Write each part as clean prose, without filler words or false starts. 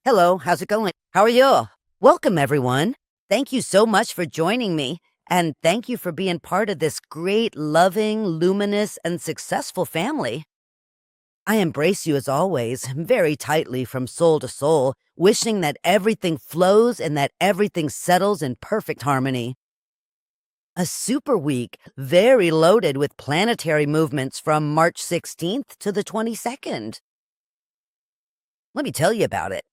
Hello, how's it going? How are you? Welcome, everyone. Thank you so much for joining me, and thank you for being part of this great, loving, luminous, and successful family. I embrace you as always, very tightly from soul to soul, wishing that everything flows and that everything settles in perfect harmony. A super week, very loaded with planetary movements from March 16th to the 22nd. Let me tell you about it.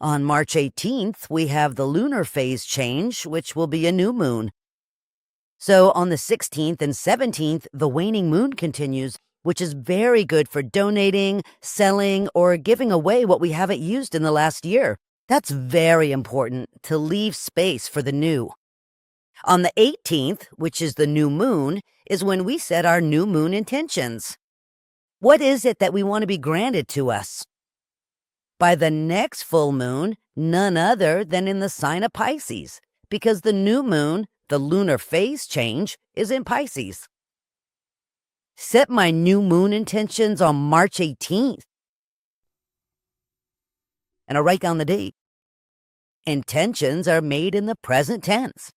On March 18th, we have the lunar phase change, which will be a new moon. So on the 16th and 17th, the waning moon continues, which is very good for donating, selling, or giving away what we haven't used in the last year. That's very important to leave space for the new. On the 18th, which is the new moon, is when we set our new moon intentions. What is it that we want to be granted to us? By the next full moon, none other than in the sign of Pisces, because the new moon, the lunar phase change, is in Pisces. Set my new moon intentions on March 18th. And I'll write down the date. Intentions are made in the present tense.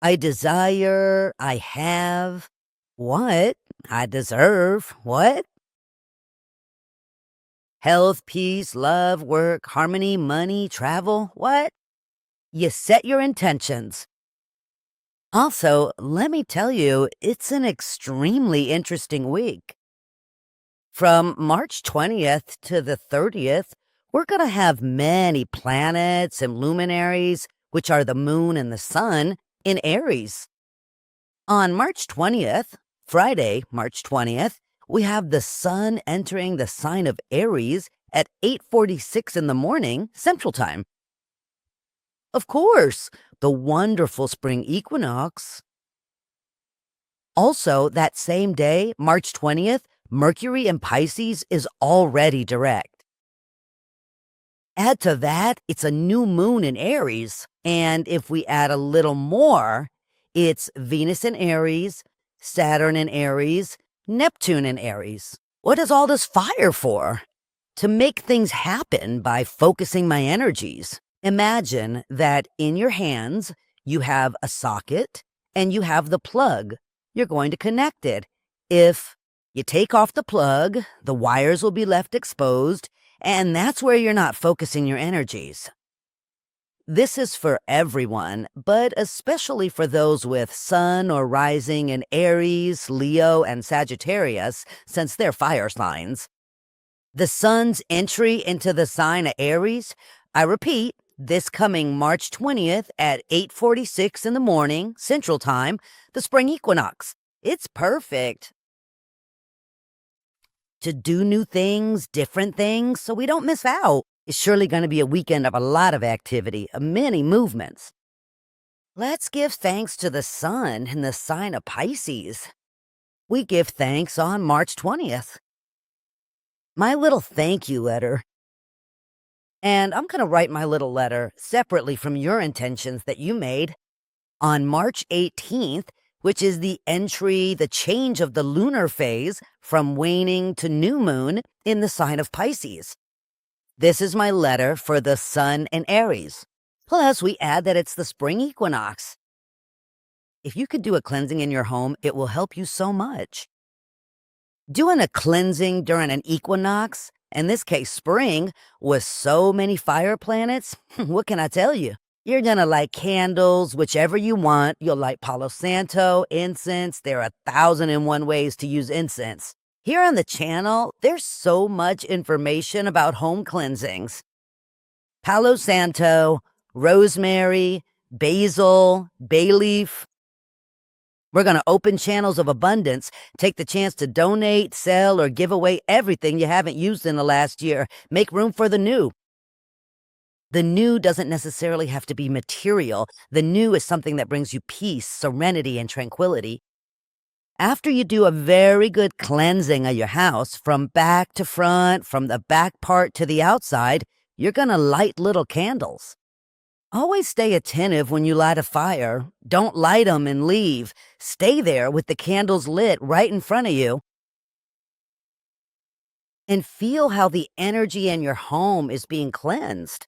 I desire, I have, what? I deserve, what? Health, peace, love, work, harmony, money, travel, what? You set your intentions. Also, let me tell you, it's an extremely interesting week. From March 20th to the 30th, we're going to have many planets and luminaries, which are the moon and the sun, in Aries. On March 20th, Friday, March 20th, we have the sun entering the sign of Aries at 8:46 in the morning, Central Time. Of course, the wonderful Spring Equinox. Also, that same day, March 20th, Mercury in Pisces is already direct. Add to that, it's a new moon in Aries, and if we add a little more, it's Venus in Aries, Saturn in Aries, Neptune in Aries. What is all this fire for? To make things happen by focusing my energies. Imagine that in your hands, you have a socket and you have the plug. You're going to connect it. If you take off the plug, the wires will be left exposed, and that's where you're not focusing your energies. This is for everyone, but especially for those with Sun or rising in Aries, Leo, and Sagittarius, since they're fire signs. The Sun's entry into the sign of Aries, I repeat, this coming March 20th at 8:46 in the morning, Central Time, the Spring Equinox. It's perfect to do new things, different things, so we don't miss out. It's surely going to be a weekend of a lot of activity, of many movements. Let's give thanks to the sun in the sign of Pisces. We give thanks on March 20th. My little thank you letter. And I'm going to write my little letter separately from your intentions that you made. On March 18th, which is the entry, the change of the lunar phase from waning to new moon in the sign of Pisces. This is my letter for the sun in Aries. Plus, we add that it's the spring equinox. If you could do a cleansing in your home, it will help you so much. Doing a cleansing during an equinox, in this case spring, with so many fire planets, what can I tell you? You're gonna light candles, whichever you want. You'll light Palo Santo, incense. There are 1,001 ways to use incense. Here on the channel, there's so much information about home cleansings. Palo Santo, rosemary, basil, bay leaf. We're going to open channels of abundance, take the chance to donate, sell, or give away everything you haven't used in the last year. Make room for the new. The new doesn't necessarily have to be material. The new is something that brings you peace, serenity, and tranquility. After you do a very good cleansing of your house, from back to front, from the back part to the outside, you're going to light little candles. Always stay attentive when you light a fire. Don't light them and leave. Stay there with the candles lit right in front of you. and feel how the energy in your home is being cleansed.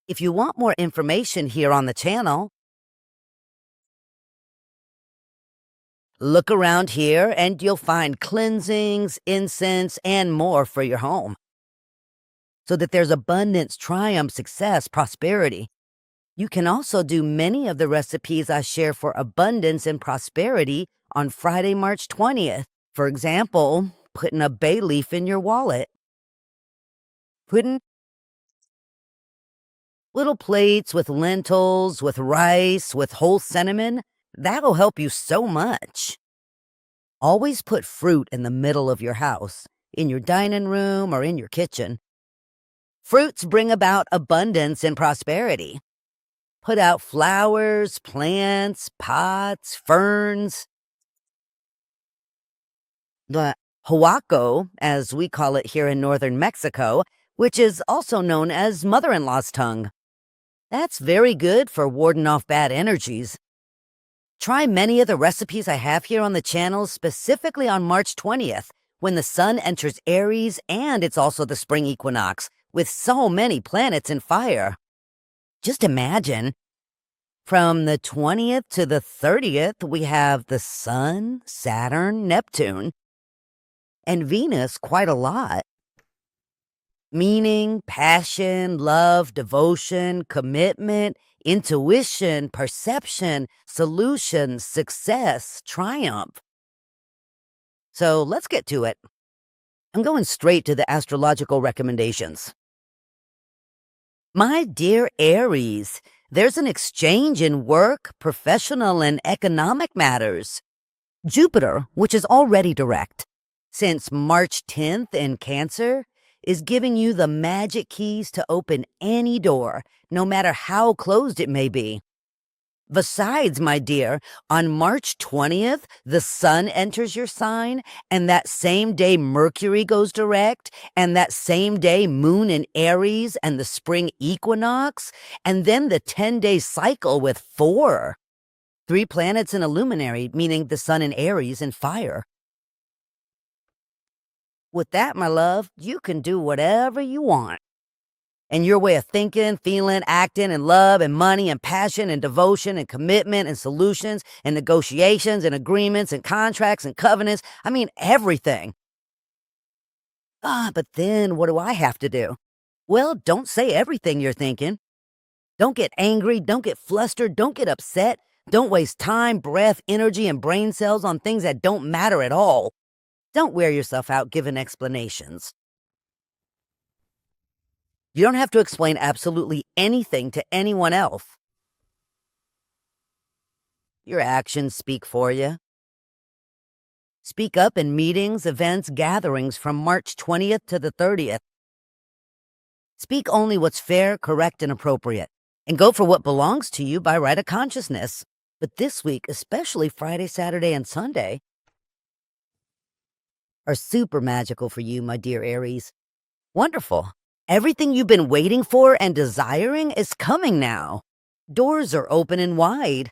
If you want more information here on the channel, look around here and you'll find cleansings, incense, and more for your home so that there's abundance, triumph, success, prosperity. You can also do many of the recipes I share for abundance and prosperity on Friday, March 20th. For example, putting a bay leaf in your wallet, putting little plates with lentils, with rice, with whole cinnamon. That'll help you so much. Always put fruit in the middle of your house, in your dining room or in your kitchen. Fruits bring about abundance and prosperity. Put out flowers, plants, pots, ferns. The huaco, as we call it here in northern Mexico, which is also known as mother-in-law's tongue. That's very good for warding off bad energies. Try many of the recipes I have here on the channel specifically on March 20th, when the sun enters Aries and it's also the spring equinox, with so many planets in fire. Just imagine, from the 20th to the 30th, we have the sun, Saturn, Neptune, and Venus quite a lot. Meaning, passion, love, devotion, commitment, intuition, perception, solutions, success, triumph. So let's get to it. I'm going straight to the astrological recommendations. My dear Aries, there's an exchange in work, professional, and economic matters. Jupiter, which is already direct, since March 10th in Cancer, is giving you the magic keys to open any door, no matter how closed it may be. Besides, my dear, on March 20th, the sun enters your sign, and that same day Mercury goes direct, and that same day Moon in Aries and the spring equinox, and then the 10-day cycle with 3 planets in a luminary, meaning the sun in Aries and fire. With that, my love, you can do whatever you want. And your way of thinking, feeling, acting, and love, and money, and passion, and devotion, and commitment, and solutions, and negotiations, and agreements, and contracts, and covenants. I mean, everything. But then what do I have to do? Well, don't say everything you're thinking. Don't get angry, don't get flustered, don't get upset. Don't waste time, breath, energy, and brain cells on things that don't matter at all. Don't wear yourself out giving explanations. You don't have to explain absolutely anything to anyone else. Your actions speak for you. Speak up in meetings, events, gatherings from March 20th to the 30th. Speak only what's fair, correct, and appropriate, and go for what belongs to you by right of consciousness. But this week, especially Friday, Saturday, and Sunday, are super magical for you, my dear Aries. Wonderful. Everything you've been waiting for and desiring is coming now. Doors are open and wide.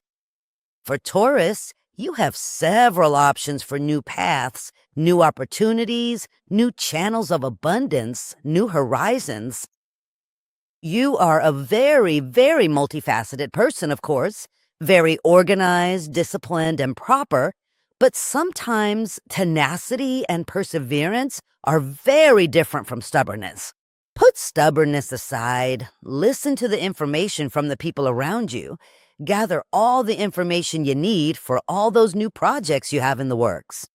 For Taurus, you have several options for new paths, new opportunities, new channels of abundance, new horizons. You are a very, very multifaceted person, of course, very organized, disciplined, and proper, but sometimes tenacity and perseverance are very different from stubbornness. Put stubbornness aside, listen to the information from the people around you, gather all the information you need for all those new projects you have in the works.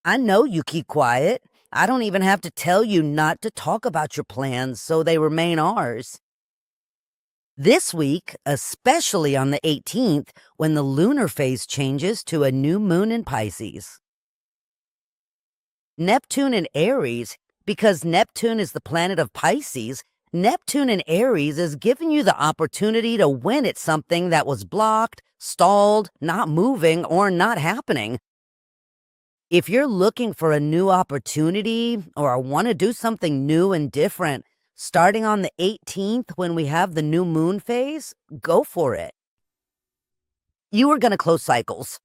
I know you keep quiet. I don't even have to tell you not to talk about your plans so they remain ours. This week, especially on the 18th, when the lunar phase changes to a new moon in Pisces. Neptune in Aries, because Neptune is the planet of Pisces, Neptune in Aries is giving you the opportunity to win at something that was blocked, stalled, not moving, or not happening. If you're looking for a new opportunity or want to do something new and different, starting on the 18th when we have the new moon phase, go for it. You are going to close cycles.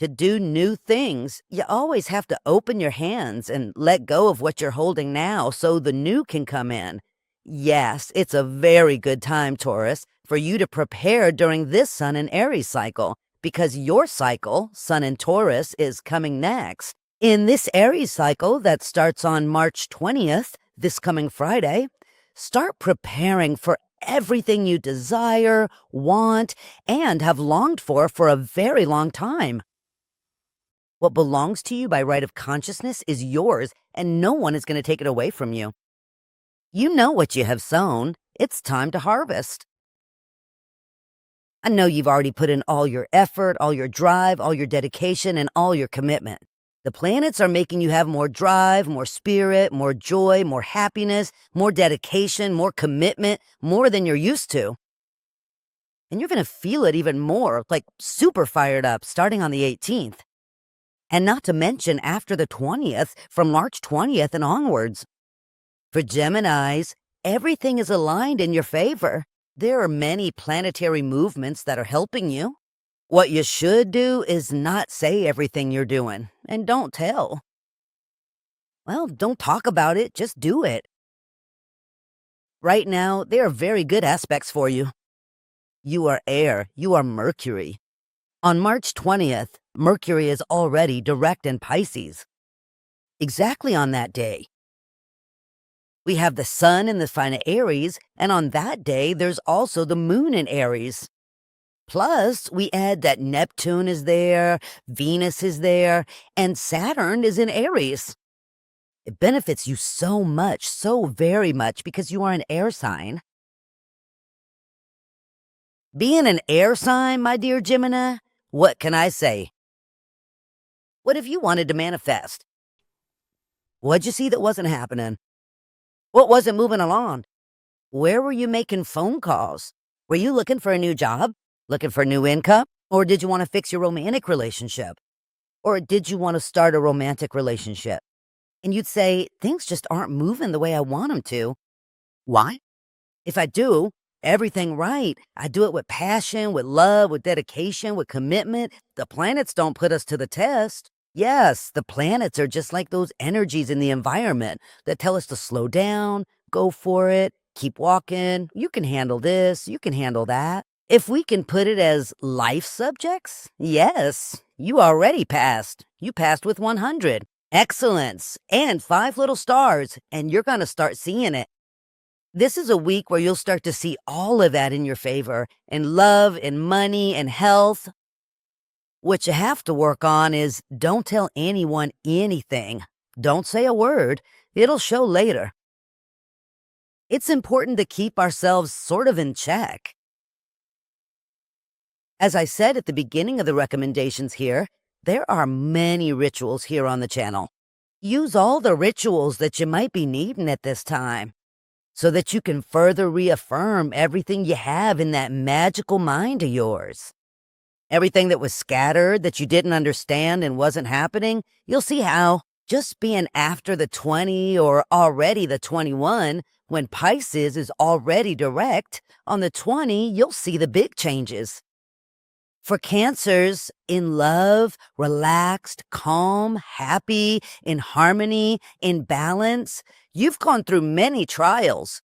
To do new things, you always have to open your hands and let go of what you're holding now so the new can come in. Yes, it's a very good time, Taurus, for you to prepare during this Sun and Aries cycle because your cycle, Sun and Taurus, is coming next. In this Aries cycle that starts on March 20th, this coming Friday, start preparing for everything you desire, want, and have longed for a very long time. What belongs to you by right of consciousness is yours, and no one is going to take it away from you. You know what you have sown. It's time to harvest. I know you've already put in all your effort, all your drive, all your dedication, and all your commitment. The planets are making you have more drive, more spirit, more joy, more happiness, more dedication, more commitment, more than you're used to. And you're going to feel it even more, like super fired up, starting on the 18th. And not to mention after the 20th, from March 20th and onwards. For Geminis, everything is aligned in your favor. There are many planetary movements that are helping you. What you should do is not say everything you're doing, and don't tell. Well, don't talk about it, just do it. Right now, there are very good aspects for you. You are air, you are Mercury. On March 20th, Mercury is already direct in Pisces. Exactly on that day. We have the sun in the sign of Aries, and on that day, there's also the moon in Aries. Plus, we add that Neptune is there, Venus is there, and Saturn is in Aries. It benefits you so much, so very much, because you are an air sign. Being an air sign, my dear Gemini, what can I say? What if you wanted to manifest? What'd you see that wasn't happening? What wasn't moving along? Where were you making phone calls? Were you looking for a new job? Looking for new income? Or did you want to fix your romantic relationship? Or did you want to start a romantic relationship? And you'd say, things just aren't moving the way I want them to. Why? If I do everything right, I do it with passion, with love, with dedication, with commitment. The planets don't put us to the test. Yes, the planets are just like those energies in the environment that tell us to slow down, go for it, keep walking. You can handle this, you can handle that. If we can put it as life subjects, yes, you already passed. You passed with 100. Excellence and 5 little stars, and you're going to start seeing it. This is a week where you'll start to see all of that in your favor, in love, in money, in health. What you have to work on is don't tell anyone anything. Don't say a word. It'll show later. It's important to keep ourselves sort of in check. As I said at the beginning of the recommendations here, there are many rituals here on the channel. Use all the rituals that you might be needing at this time so that you can further reaffirm everything you have in that magical mind of yours. Everything that was scattered, that you didn't understand and wasn't happening, you'll see how. Just being after the 20 or already the 21, when Pisces is already direct, on the 20, you'll see the big changes. For Cancers, in love, relaxed, calm, happy, in harmony, in balance, you've gone through many trials.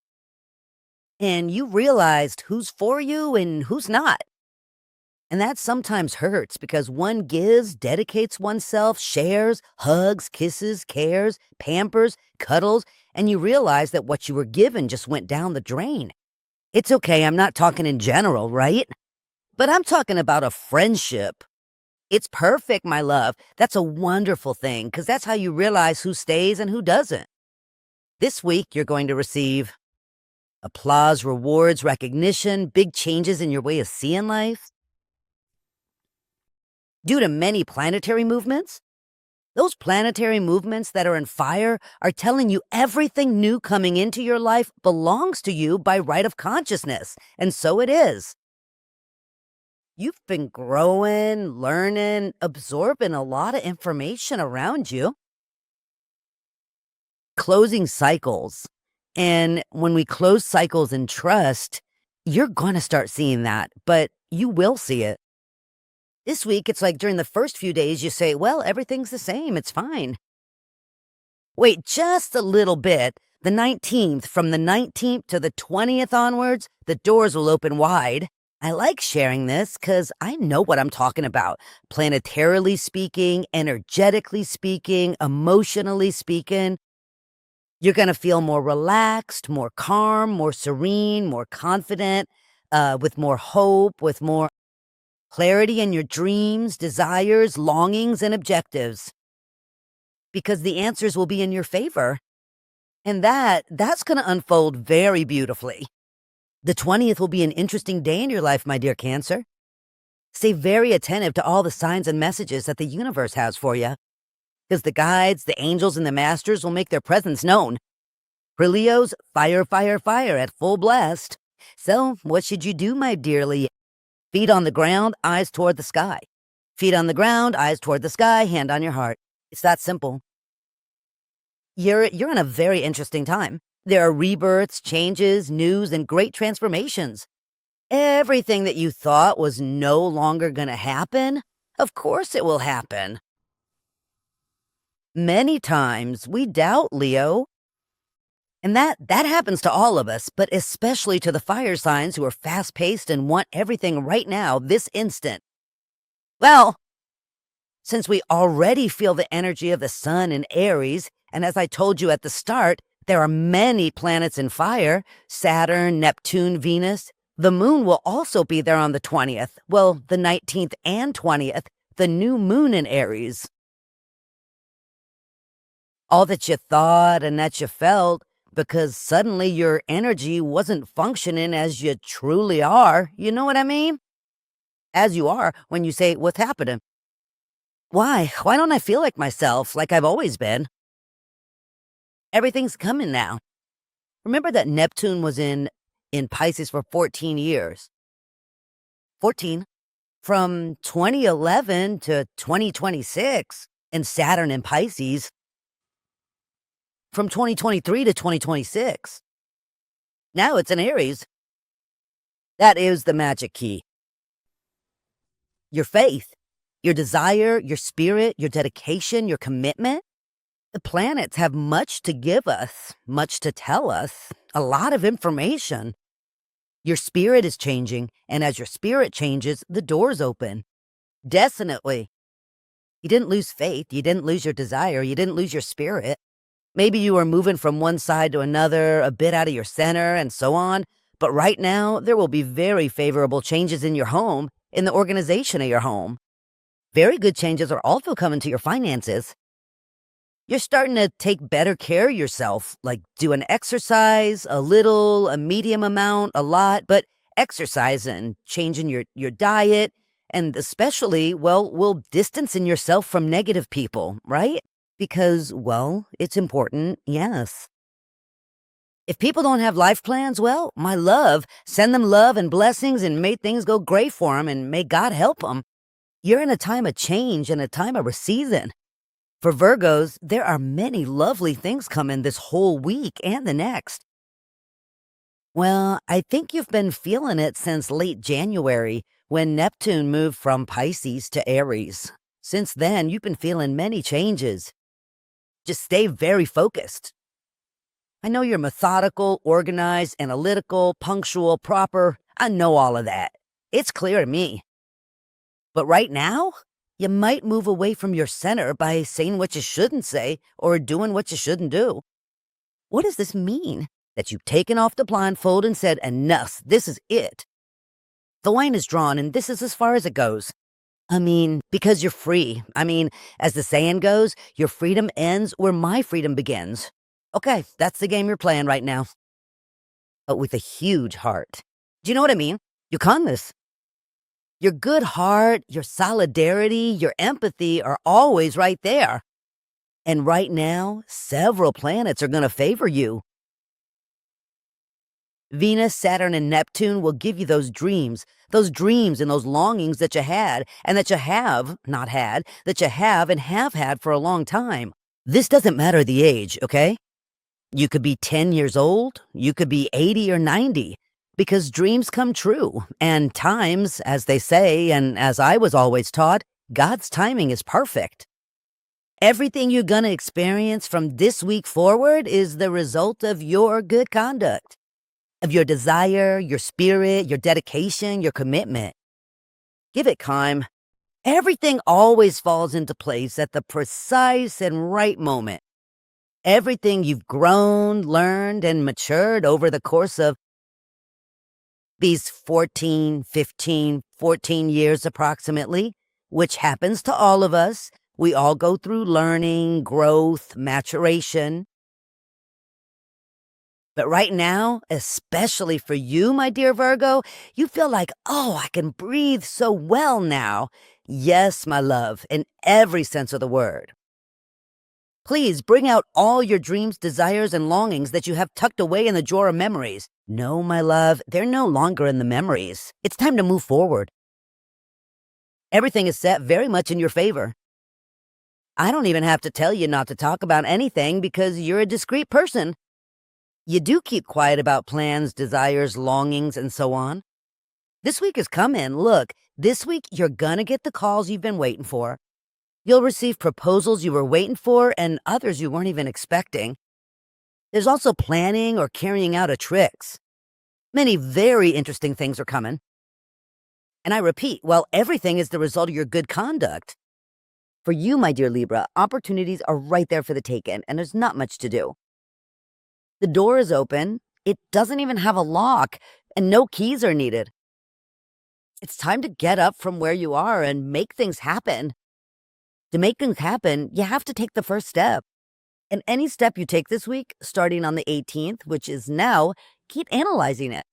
And you realized who's for you and who's not. And that sometimes hurts because one gives, dedicates oneself, shares, hugs, kisses, cares, pampers, cuddles, and you realize that what you were given just went down the drain. It's okay, I'm not talking in general, right? But I'm talking about a friendship. It's perfect, my love. That's a wonderful thing, because that's how you realize who stays and who doesn't. This week, you're going to receive applause, rewards, recognition, big changes in your way of seeing life. Due to many planetary movements, those planetary movements that are in fire are telling you everything new coming into your life belongs to you by right of consciousness, and so it is. You've been growing, learning, absorbing a lot of information around you. Closing cycles. And when we close cycles in trust, you're going to start seeing that, but you will see it. This week, it's like during the first few days, you say, well, everything's the same, it's fine. Wait just a little bit. The 19th, from the 19th to the 20th onwards, the doors will open wide. I like sharing this because I know what I'm talking about. Planetarily speaking, energetically speaking, emotionally speaking. You're going to feel more relaxed, more calm, more serene, more confident, with more hope, with more clarity in your dreams, desires, longings, and objectives. Because the answers will be in your favor. And that's going to unfold very beautifully. The 20th will be an interesting day in your life, my dear Cancer. Stay very attentive to all the signs and messages that the universe has for you, because the guides, the angels, and the masters will make their presence known. For Leos, fire, fire, fire at full blast. So, what should you do, my dear Leo? Feet on the ground, eyes toward the sky. Feet on the ground, eyes toward the sky, hand on your heart. It's that simple. You're in a very interesting time. There are rebirths, changes, news, and great transformations. Everything that you thought was no longer going to happen, of course it will happen. Many times we doubt, Leo. And that happens to all of us, but especially to the fire signs who are fast-paced and want everything right now, this instant. Well, since we already feel the energy of the sun in Aries, and as I told you at the start, there are many planets in fire, Saturn, Neptune, Venus. The moon will also be there on the 20th. Well, the 19th and 20th, the new moon in Aries. All that you thought and that you felt, because suddenly your energy wasn't functioning as you truly are. You know what I mean? As you are when you say, what's happening? Why? Why don't I feel like myself, like I've always been? Everything's coming now. Remember that Neptune was in Pisces for 14 years. 14. From 2011 to 2026. And Saturn in Pisces. From 2023 to 2026. Now it's in Aries. That is the magic key. Your faith, your desire, your spirit, your dedication, your commitment. The planets have much to give us, much to tell us, a lot of information. Your spirit is changing, and as your spirit changes, the doors open. Definitely. You didn't lose faith, you didn't lose your desire, you didn't lose your spirit. Maybe you were moving from one side to another, a bit out of your center, and so on. But right now, there will be very favorable changes in your home, in the organization of your home. Very good changes are also coming to your finances. You're starting to take better care of yourself, like do an exercise, a little, a medium amount, a lot, but exercising, changing your diet, and especially, distancing yourself from negative people, right? Because, it's important, yes. If people don't have life plans, my love, send them love and blessings and may things go great for them and may God help them. You're in a time of change and a time of a season. For Virgos, there are many lovely things coming this whole week and the next. Well, I think you've been feeling it since late January when Neptune moved from Pisces to Aries. Since then, you've been feeling many changes. Just stay very focused. I know you're methodical, organized, analytical, punctual, proper. I know all of that. It's clear to me. But right now, you might move away from your center by saying what you shouldn't say or doing what you shouldn't do. What does this mean? That you've taken off the blindfold and said, enough, this is it. The line is drawn and this is as far as it goes. Because you're free. As the saying goes, your freedom ends where my freedom begins. Okay, that's the game you're playing right now. But with a huge heart. Do you know what I mean? You con this. Your good heart, your solidarity, your empathy are always right there. And right now, several planets are going to favor you. Venus, Saturn, and Neptune will give you those dreams and those longings that you had and that you have not had, that you have and have had for a long time. This doesn't matter the age, okay? You could be 10 years old, you could be 80 or 90. Because dreams come true, and times, as they say, and as I was always taught, God's timing is perfect. Everything you're gonna experience from this week forward is the result of your good conduct, of your desire, your spirit, your dedication, your commitment. Give it time. Everything always falls into place at the precise and right moment. Everything you've grown, learned, and matured over the course of these 14, 15, 14 years approximately, which happens to all of us. We all go through learning, growth, maturation. But right now, especially for you, my dear Virgo, you feel like, oh, I can breathe so well now. Yes, my love, in every sense of the word. Please bring out all your dreams, desires, and longings that you have tucked away in the drawer of memories. No, my love, they're no longer in the memories. It's time to move forward. Everything is set very much in your favor. I don't even have to tell you not to talk about anything because you're a discreet person. You do keep quiet about plans, desires, longings, and so on. This week is coming. Look, this week you're gonna get the calls you've been waiting for. You'll receive proposals you were waiting for and others you weren't even expecting. There's also planning or carrying out of tricks. Many very interesting things are coming. And I repeat, well, everything is the result of your good conduct. For you, my dear Libra, opportunities are right there for the taking, and there's not much to do. The door is open, it doesn't even have a lock, and no keys are needed. It's time to get up from where you are and make things happen. To make things happen, you have to take the first step. And any step you take this week, starting on the 18th, which is now, keep analyzing it.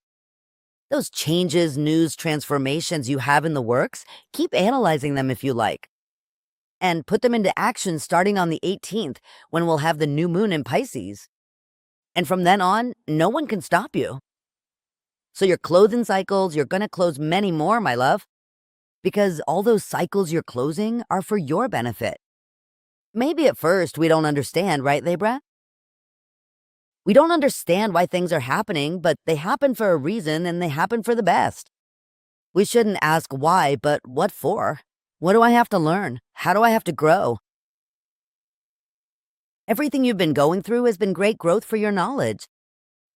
Those changes, news, transformations you have in the works, keep analyzing them if you like. And put them into action starting on the 18th, when we'll have the new moon in Pisces. And from then on, no one can stop you. So your closing cycles, you're going to close many more, my love. Because all those cycles you're closing are for your benefit. Maybe at first we don't understand, right, Libra? We don't understand why things are happening, but they happen for a reason and they happen for the best. We shouldn't ask why, but what for? What do I have to learn? How do I have to grow? Everything you've been going through has been great growth for your knowledge.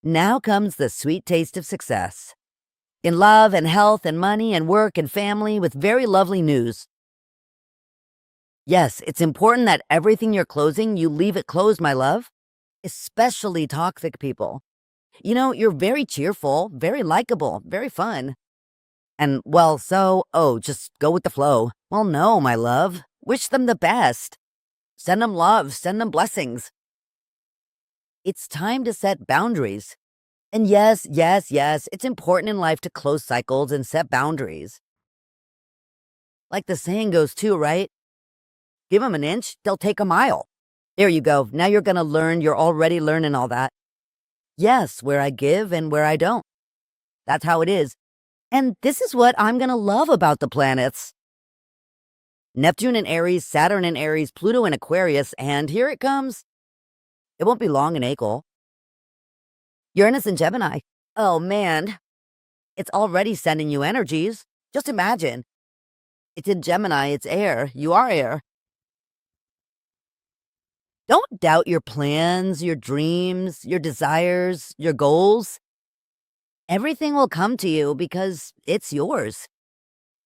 Now comes the sweet taste of success. In love and health and money and work and family with very lovely news. Yes, it's important that everything you're closing, you leave it closed, my love. Especially toxic people. You know, you're very cheerful, very likable, very fun. And, well, just go with the flow. Well, no, my love. Wish them the best. Send them love, send them blessings. It's time to set boundaries. And yes, it's important in life to close cycles and set boundaries. Like the saying goes too, right? Give them an inch, they'll take a mile. There you go. Now you're going to learn. You're already learning all that. Yes, where I give and where I don't. That's how it is. And this is what I'm going to love about the planets. Neptune in Aries, Saturn in Aries, Pluto in Aquarius, and here it comes. It won't be long in April. Uranus in Gemini. Oh, man. It's already sending you energies. Just imagine. It's in Gemini. It's air. You are air. Don't doubt your plans, your dreams, your desires, your goals. Everything will come to you because it's yours.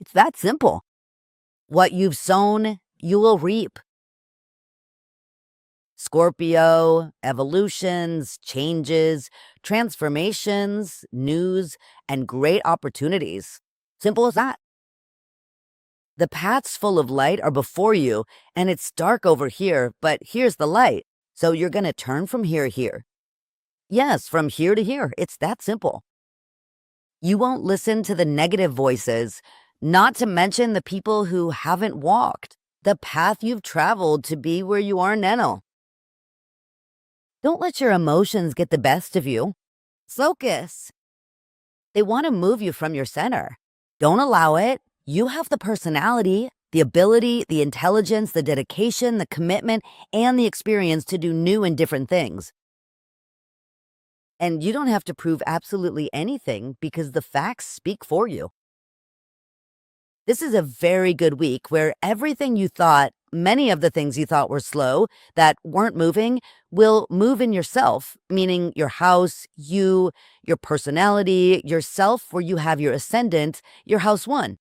It's that simple. What you've sown, you will reap. Scorpio, evolutions, changes, transformations, news, and great opportunities. Simple as that. The paths full of light are before you, and it's dark over here, but here's the light. So you're going to turn from here to here. Yes, from here to here. It's that simple. You won't listen to the negative voices, not to mention the people who haven't walked the path you've traveled to be where you are now. Don't let your emotions get the best of you. Focus. They want to move you from your center. Don't allow it. You have the personality, the ability, the intelligence, the dedication, the commitment, and the experience to do new and different things. And you don't have to prove absolutely anything because the facts speak for you. This is a very good week where everything you thought, many of the things you thought were slow that weren't moving, will move in yourself, meaning your house, you, your personality, yourself, where you have your ascendant, your house one.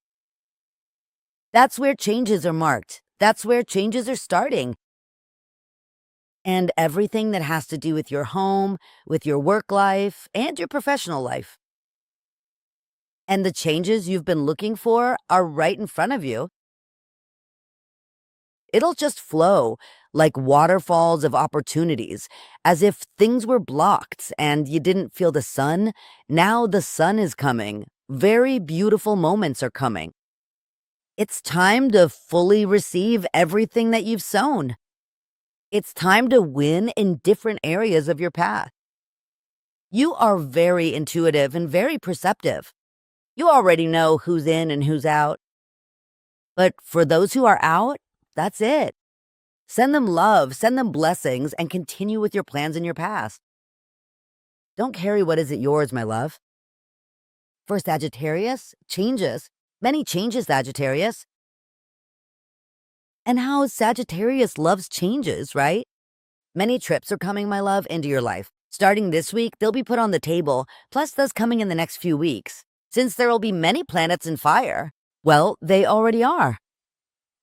That's where changes are marked. That's where changes are starting. And everything that has to do with your home, with your work life, and your professional life. And the changes you've been looking for are right in front of you. It'll just flow like waterfalls of opportunities, as if things were blocked and you didn't feel the sun. Now the sun is coming. Very beautiful moments are coming. It's time to fully receive everything that you've sown. It's time to win in different areas of your path. You are very intuitive and very perceptive. You already know who's in and who's out. But for those who are out, that's it. Send them love, send them blessings, and continue with your plans in your past. Don't carry what isn't yours, my love. For Sagittarius, changes. Many changes, Sagittarius. And how Sagittarius loves changes, right? Many trips are coming, my love, into your life. Starting this week, they'll be put on the table, plus those coming in the next few weeks. Since there will be many planets in fire, well, they already are.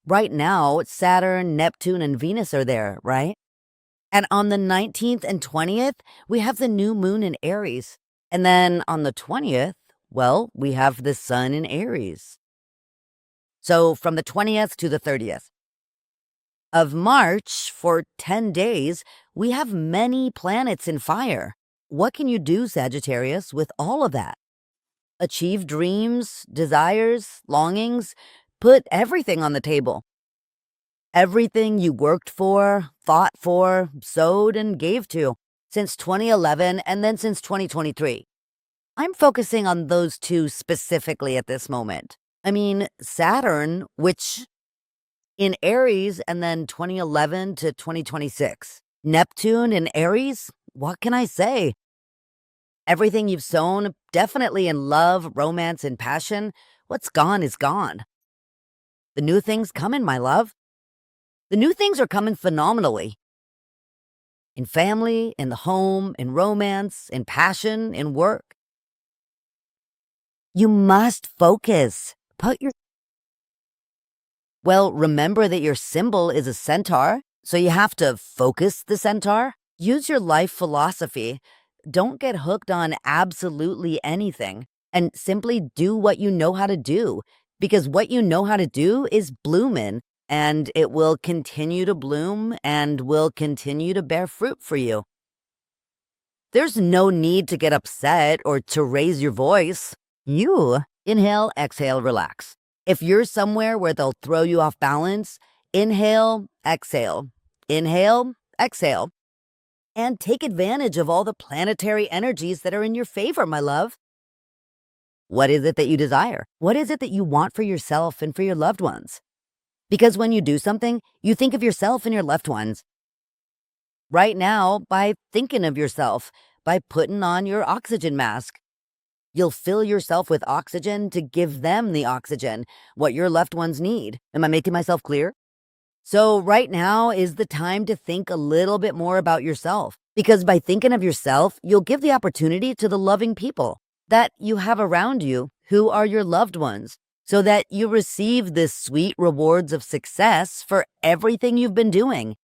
Right now, Saturn, Neptune, and Venus are there, right? And on the 19th and 20th, we have the new moon in Aries. And then on the 20th, well, we have the sun in Aries. So from the 20th to the 30th of March, for 10 days, we have many planets in fire. What can you do, Sagittarius, with all of that? Achieve dreams, desires, longings, put everything on the table. Everything you worked for, fought for, sowed, and gave to since 2011 and then since 2023. I'm focusing on those two specifically at this moment. I mean, Saturn, which in Aries, and then 2011 to 2026. Neptune in Aries, what can I say? Everything you've sown, definitely in love, romance, and passion, what's gone is gone. The new things coming, my love. The new things are coming phenomenally. In family, in the home, in romance, in passion, in work. You must focus. Well, remember that your symbol is a centaur, so you have to focus the centaur. Use your life philosophy. Don't get hooked on absolutely anything, and simply do what you know how to do, because what you know how to do is bloomin', and it will continue to bloom and will continue to bear fruit for you. There's no need to get upset or to raise your voice. You inhale, exhale, relax. If you're somewhere where they'll throw you off balance, inhale, exhale, and take advantage of all the planetary energies that are in your favor, my love. What is it that you desire? What is it that you want for yourself and for your loved ones? Because when you do something, you think of yourself and your loved ones. Right now, by thinking of yourself, by putting on your oxygen mask, you'll fill yourself with oxygen to give them the oxygen, what your loved ones need. Am I making myself clear? So right now is the time to think a little bit more about yourself, because by thinking of yourself, you'll give the opportunity to the loving people that you have around you who are your loved ones, so that you receive the sweet rewards of success for everything you've been doing.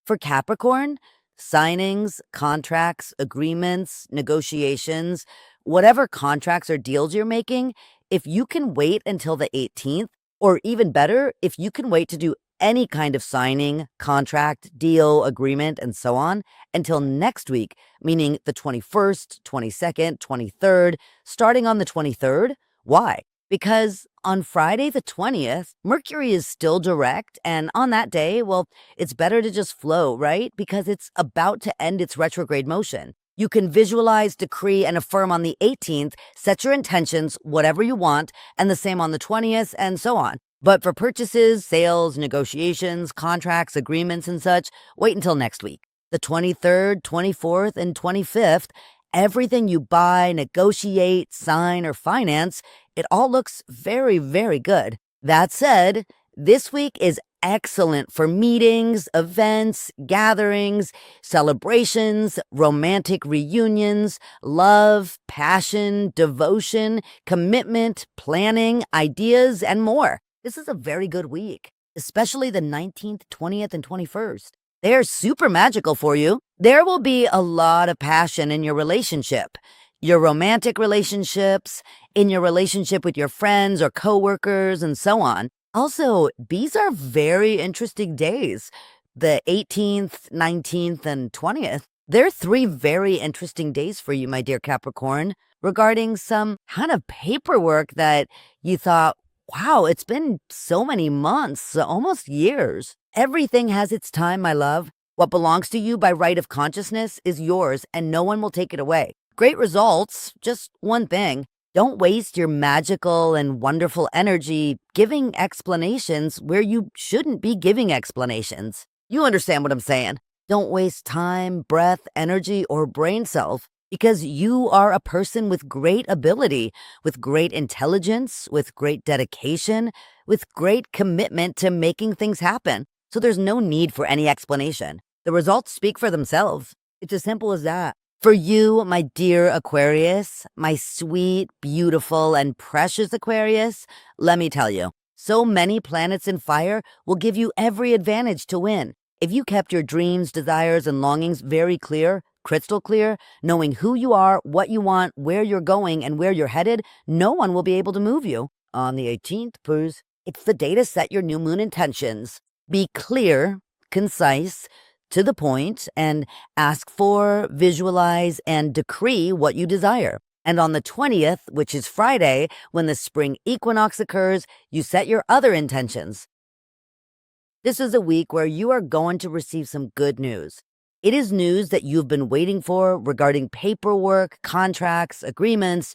For Capricorn, signings, contracts, agreements, negotiations, whatever contracts or deals you're making, if you can wait until the 18th, or even better, if you can wait to do any kind of signing, contract, deal, agreement, and so on until next week, meaning the 21st, 22nd, 23rd, starting on the 23rd. Why? Because on Friday the 20th, Mercury is still direct, and on that day, well, it's better to just flow, right? Because it's about to end its retrograde motion. You can visualize, decree, and affirm on the 18th, set your intentions, whatever you want, and the same on the 20th, and so on. But for purchases, sales, negotiations, contracts, agreements, and such, wait until next week. The 23rd, 24th, and 25th, Everything you buy, negotiate, sign, or finance, it all looks very, very good. That said, this week is excellent for meetings, events, gatherings, celebrations, romantic reunions, love, passion, devotion, commitment, planning, ideas, and more. This is a very good week, especially the 19th, 20th, and 21st. They're super magical for you. There will be a lot of passion in your relationship, your romantic relationships, in your relationship with your friends or coworkers, and so on. Also, these are very interesting days. The 18th, 19th, and 20th. They're three very interesting days for you, my dear Capricorn, regarding some kind of paperwork that you thought, wow, it's been so many months, almost years. Everything has its time, my love. What belongs to you by right of consciousness is yours, and no one will take it away. Great results, just one thing. Don't waste your magical and wonderful energy giving explanations where you shouldn't be giving explanations. You understand what I'm saying? Don't waste time, breath, energy, or brain cells because you are a person with great ability, with great intelligence, with great dedication, with great commitment to making things happen. So there's no need for any explanation. The results speak for themselves. It's as simple as that. For you, my dear Aquarius, my sweet, beautiful, and precious Aquarius, let me tell you, so many planets in fire will give you every advantage to win. If you kept your dreams, desires, and longings very clear, crystal clear, knowing who you are, what you want, where you're going, and where you're headed, no one will be able to move you. On the 18th, Poohs, it's the day to set your new moon intentions. Be clear, concise, to the point, and ask for, visualize, and decree what you desire. And on the 20th, which is Friday, when the spring equinox occurs, you set your other intentions. This is a week where you are going to receive some good news. It is news that you've been waiting for regarding paperwork, contracts, agreements,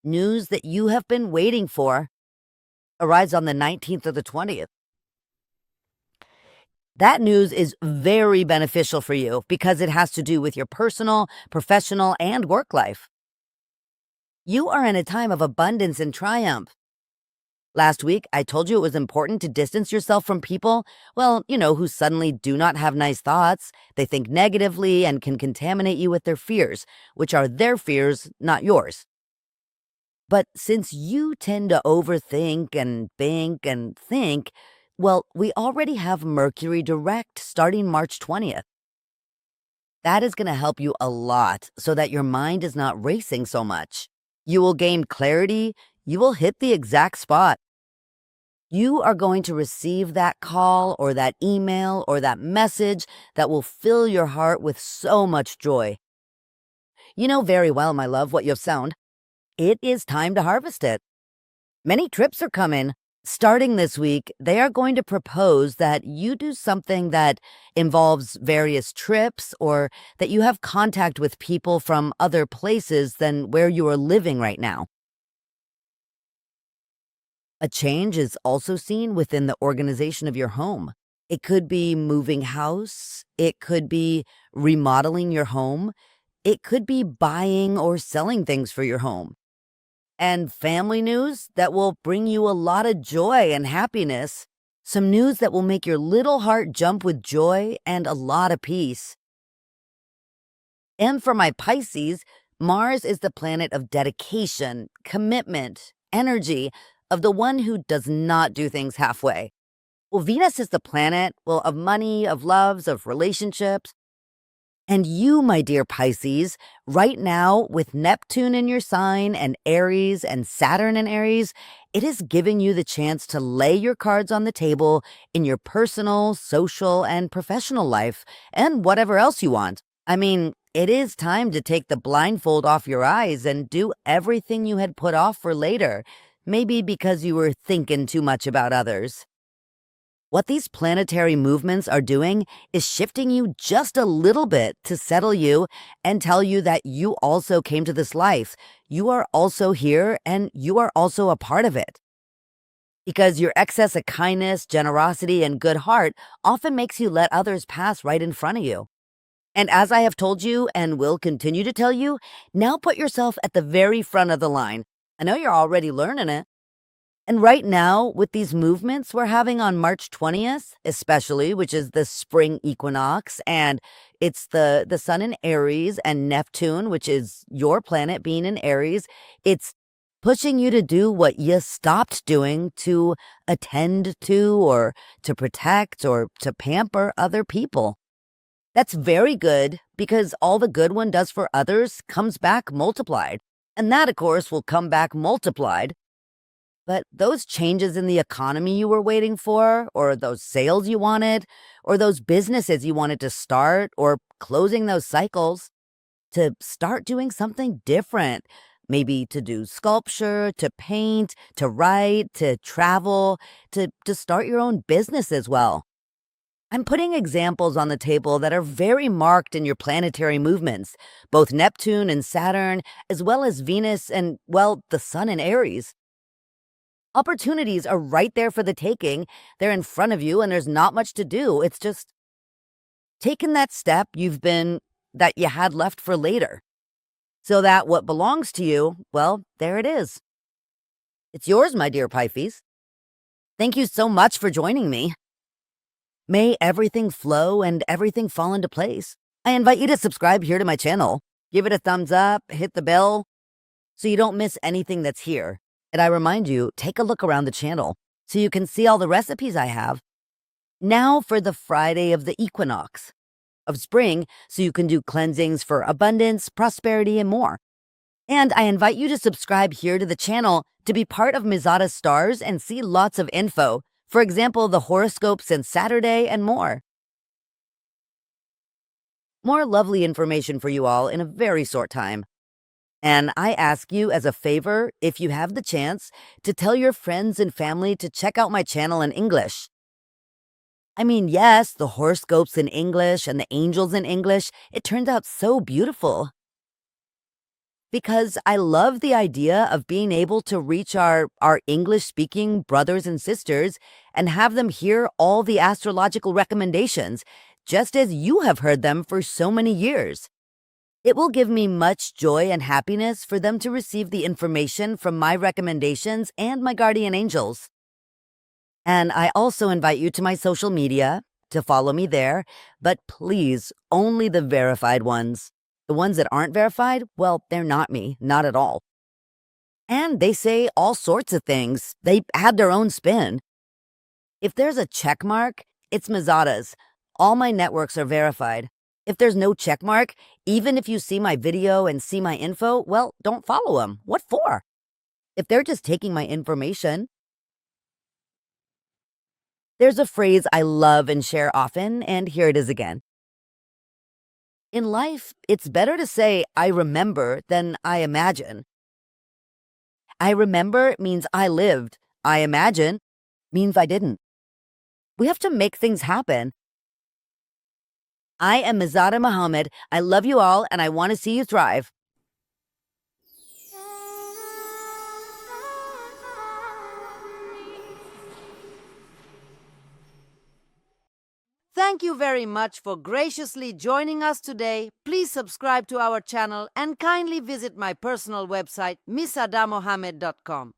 news that you have been waiting for arrives on the 19th or the 20th. That news is very beneficial for you because it has to do with your personal, professional, and work life. You are in a time of abundance and triumph. Last week, I told you it was important to distance yourself from people, who suddenly do not have nice thoughts. They think negatively and can contaminate you with their fears, which are their fears, not yours. But since you tend to overthink and think, we already have Mercury direct starting March 20th. That is going to help you a lot so that your mind is not racing so much. You will gain clarity. You will hit the exact spot. You are going to receive that call or that email or that message that will fill your heart with so much joy. You know very well, my love, what you have sown. It is time to harvest it. Many trips are coming. Starting this week, they are going to propose that you do something that involves various trips or that you have contact with people from other places than where you are living right now. A change is also seen within the organization of your home. It could be moving house. It could be remodeling your home. It could be buying or selling things for your home. And family news that will bring you a lot of joy and happiness. Some news that will make your little heart jump with joy and a lot of peace. And for my Pisces, Mars is the planet of dedication, commitment, energy, of the one who does not do things halfway. Venus is the planet, of money, of loves, of relationships. And you, my dear Pisces, right now with Neptune in your sign and Aries and Saturn in Aries, it is giving you the chance to lay your cards on the table in your personal, social, and professional life and whatever else you want. It is time to take the blindfold off your eyes and do everything you had put off for later, maybe because you were thinking too much about others. What these planetary movements are doing is shifting you just a little bit to settle you and tell you that you also came to this life. You are also here and you are also a part of it. Because your excess of kindness, generosity, and good heart often makes you let others pass right in front of you. And as I have told you and will continue to tell you, now put yourself at the very front of the line. I know you're already learning it. And right now, with these movements we're having on March 20th, especially, which is the spring equinox, and it's the sun in Aries and Neptune, which is your planet being in Aries, it's pushing you to do what you stopped doing to attend to or to protect or to pamper other people. That's very good because all the good one does for others comes back multiplied. And that, of course, will come back multiplied. But those changes in the economy you were waiting for, or those sales you wanted, or those businesses you wanted to start, or closing those cycles, to start doing something different. Maybe to do sculpture, to paint, to write, to travel, to start your own business as well. I'm putting examples on the table that are very marked in your planetary movements, both Neptune and Saturn, as well as Venus and, well, the Sun in Aries. Opportunities are right there for the taking. They're in front of you, and there's not much to do. It's just taking that step that you had left for later. So that what belongs to you, well, there it is. It's yours, my dear Pisces. Thank you so much for joining me. May everything flow and everything fall into place. I invite you to subscribe here to my channel. Give it a thumbs up, hit the bell, so you don't miss anything that's here. And I remind you, take a look around the channel so you can see all the recipes I have. Now for the Friday of the equinox of spring, so you can do cleansings for abundance, prosperity, and more. And I invite you to subscribe here to the channel to be part of Mizada Stars and see lots of info. For example, the horoscopes and Saturday and more. More lovely information for you all in a very short time. And I ask you as a favor, if you have the chance, to tell your friends and family to check out my channel in English. I mean, yes, the horoscopes in English and the angels in English, it turns out so beautiful. Because I love the idea of being able to reach our English-speaking brothers and sisters and have them hear all the astrological recommendations, just as you have heard them for so many years. It will give me much joy and happiness for them to receive the information from my recommendations and my guardian angels. And I also invite you to my social media to follow me there, but please, only the verified ones. The ones that aren't verified, well, they're not me, not at all. And they say all sorts of things. They add their own spin. If there's a check mark, it's Mizada's. All my networks are verified. If there's no check mark, even if you see my video and see my info, well, don't follow them. What for? If they're just taking my information. There's a phrase I love and share often, and here it is again. In life, it's better to say, I remember, than I imagine. I remember means I lived. I imagine means I didn't. We have to make things happen. I am Mizada Mohamed. I love you all, and I want to see you thrive. Thank you very much for graciously joining us today. Please subscribe to our channel and kindly visit my personal website, Mizadamohamed.com.